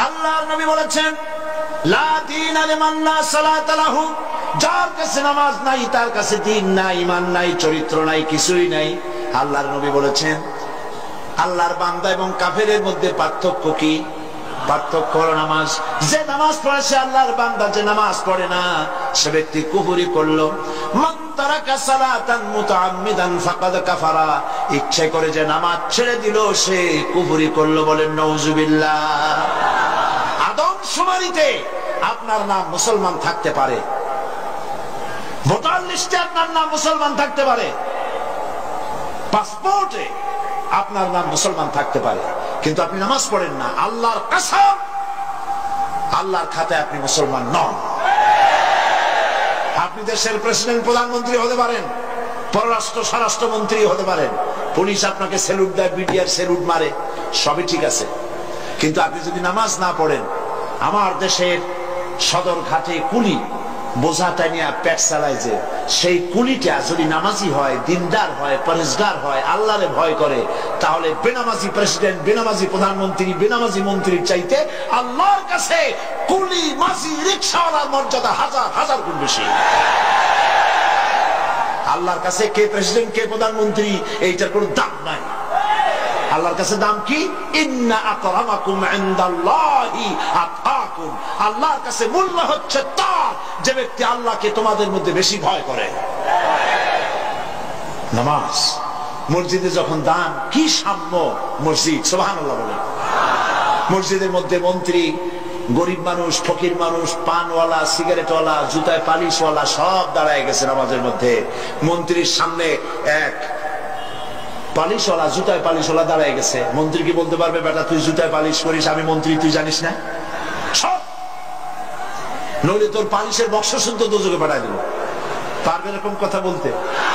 আল্লাহর নবী বলেছেন, লা দীনা লিমান লা সালাতা লাহু, যার কাছে নামাজ নাই তার কাছে দ্বীন নাই, ঈমান নাই, চরিত্র নাই, কিছুই নাই। আল্লাহর নবী বলেছেন, আল্লাহর বান্দা এবং কাফেরের মধ্যে পার্থক্য কি? পার্থক্য হলো নামাজ। যে নামাজ পড়ে সে আল্লাহর বান্দা, যে নামাজ পড়ে না সে ব্যক্তি কুফরি করলো। মান তারাকা সালাতান মুতাআম্মিদান ফাকাদ কাফারা, ইচ্ছে করে যে নামাজ ছেড়ে দিল সে কুফরি করলো। বলেন নাউজুবিল্লাহ। আদমশুমারিতে আপনার নাম মুসলমান থাকতে পারে, ভোটার লিস্টে আপনার নাম মুসলমান থাকতে পারে, পাসপোর্টে আপনার নাম মুসলমান থাকতে পারে, কিন্তু আপনি নামাজ পড়েন না। আল্লাহর কসম, আল্লাহর খাতায় আপনি মুসলমান নন। আপনি দেশের প্রেসিডেন্ট, প্রধানমন্ত্রী হতে পারেন, পররাষ্ট্র স্বরাষ্ট্রমন্ত্রী হতে পারেন, পুলিশ আপনাকে স্যালুট দেয়, বিডিআর স্যালুট মারে, সবই ঠিক আছে, কিন্তু আপনি যদি নামাজ না পড়েন, আমার দেশের সদর ঘাটে কুলি বোঝাটা নিয়ে পেট চালায়, যে সেই কুলিটা যদি নামাজি হয়, দিনদার হয়, পরেশগার হয়, আল্লাহরে ভয় করে, তাহলে বেনামাজি প্রেসিডেন্ট, বেনামাজি প্রধানমন্ত্রী, বেনামাজি মন্ত্রীর চাইতে আল্লাহর কাছে কুলি, মাঝি, রিকশাওয়ালার মর্যাদা হাজার হাজার গুণ বেশি। আল্লাহর কাছে কে প্রেসিডেন্ট, কে প্রধানমন্ত্রী, এইটার কোনো দাম নাই। আল্লাহর কাছে দাম কি? ইন্না আকরামাকুম ইনদাল্লাহি আতকাকুম। আল্লাহর কাছে মূল্য হচ্ছে তার যে ব্যক্তি আল্লাহকে তোমাদের মধ্যে বেশি ভয় করে। নামাজ, মসজিদে যখন দান, কি সাম্য মসজিদ, সুবহানাল্লাহ বলেন। মসজিদের মধ্যে মন্ত্রী, গরিব মানুষ, ফকির মানুষ, পানওয়ালা, সিগারেটওয়ালা, জুতায় পালিশওয়ালা সব দাঁড়ায় গেছে নামাজের মধ্যে। মন্ত্রীর সামনে এক পালিশওয়ালা, জুতায় পালিশওয়ালা দাঁড়ায় গেছে। মন্ত্রী কি বলতে পারবে, বেটা তুই জুতায় পালিশ করিস, আমি মন্ত্রী, তুই জানিস না? সব নইলে তোর পালিশের বক্স শুনতে দোজখে পাঠায় দেব। পারবে এরকম কথা বলতে?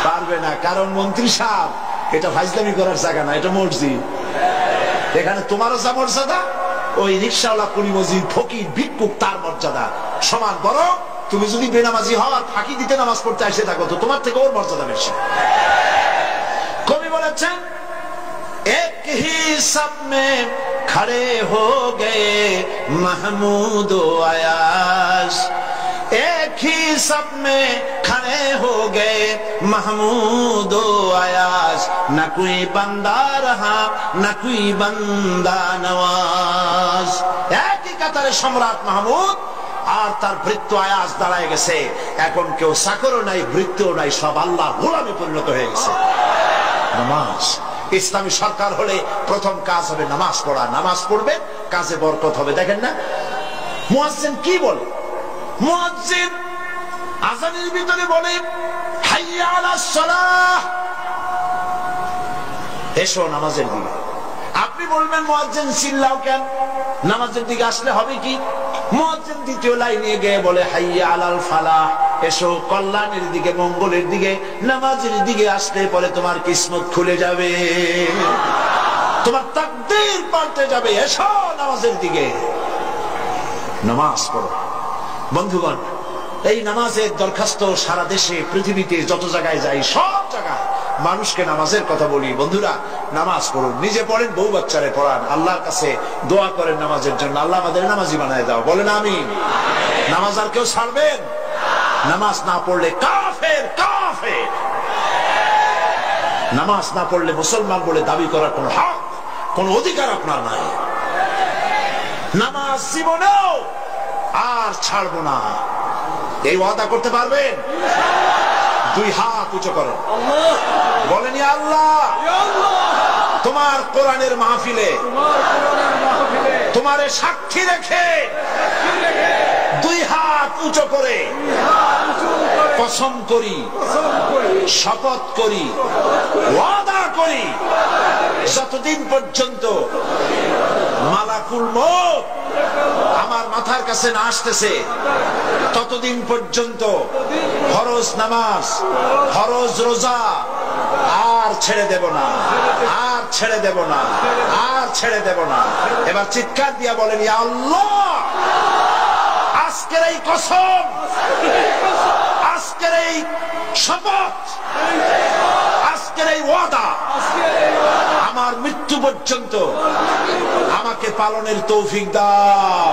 পারবে না, কারণ মন্ত্রী সাহেব এটা ফাজলামি করার জায়গা না, এটা মসজিদ। এখানে তোমারও যা মর্যাদা, ওই রিকশাওয়ালা, কুলি, মসজিদ, ফকির, ভিক্ষুক তার মর্যাদা সমান। বরং তুমি যদি বেনামাজি হও আর ফাঁকি দিতে নামাজ পড়তে আসে থাকো, তো তোমার থেকে ওর মর্যাদা বেশি। কবি বলেছেন, এক হি সব মে খড়ে হো গে মাহমুদ ও আয়াশ, এক হি সব মে খড়ে হো গে মাহমুদ ও আয়াশ, না কোই বান্দা রহা না কোই বান্দা নওয়াজ। একই কাতারে সম্রাট মাহমুদ আর তার ভৃত্য আয়াজ দাঁড়ায় গেছে। এখন কেউ চাকরও নাই, ভৃত্যও নাই, সব আল্লাহর গোলামে পরিণত হয়ে গেছে। নামাজ, ইসলামী সরকার হলে প্রথম কাজ হবে নামাজ পড়া। নামাজ পড়বে, কাজে বরকত হবে। দেখেন না মুয়াজ্জিন কি বলে? মুয়াজ্জিন আযানের ভিতরে বলে, হাইয়া আলাস সালাহ, এসো নামাজের দিকে। আপনি বলবেন মুয়াজ্জিন চিল্লাও কেন? নামাজের দিকে আসলে হবে কি? মুয়াজ্জিন দ্বিতীয় লাইনে গিয়ে বলে, হাইয়া আলাল ফালাহ, এসো কল্যাণের দিকে, মঙ্গলের দিকে। নামাজের দিকে আসলে পরে তোমার কিসমত খুলে যাবে, তোমার তাকদীর পাল্টে যাবে। এসো নামাজের দিকে, নামাজ পড়ো। বন্ধুগণ, এই নামাজের দরখাস্ত সারা দেশে, পৃথিবীতে যত জায়গায় যাই, সব জায়গায় মানুষকে নামাজের কথা বলি। বন্ধুরা, নামাজ পড়ুন, নিজে পড়েন, বউ বাচ্চারে পড়ান, আল্লাহর কাছে দোয়া করেন নামাজের জন্য, আল্লাহ আমাদের নামাজি বানায় দাও। বলেন আমিন। নামাজ আর কেউ ছাড়বেন? নামাজ না পড়লে কাফের, কাফের। নামাজ না পড়লে মুসলমান বলে দাবি করার কোন হক, কোন অধিকার আপনার নাই। নামাজ জীবনেও আর ছাড়বো না, এই ওয়াদা করতে পারবেন? দুই হাত উঁচু করেন, বলেন ইয়া আল্লাহ, তোমার কোরআনের মাহফিলে তোমারে সাক্ষী রেখে দুই হাত উঁচু করে কসম করি, শপথ করি, ওয়াদা করি, যতদিন পর্যন্ত মালাকুল মউত আমার মাথার কাছে না আসতেছে ততদিন পর্যন্ত ফরজ নামাজ, ফরজ রোজা আর ছেড়ে দেব না, আর ছেড়ে দেব না, আর ছেড়ে দেব না। এবার চিৎকার দিয়া বলেন, ইয়া আল্লাহ, আজকের এই কসম, আজকের এই শপথ, আজকের এই ওয়াদা আমার মৃত্যু পর্যন্ত আমাকে পালনের তৌফিক দাও।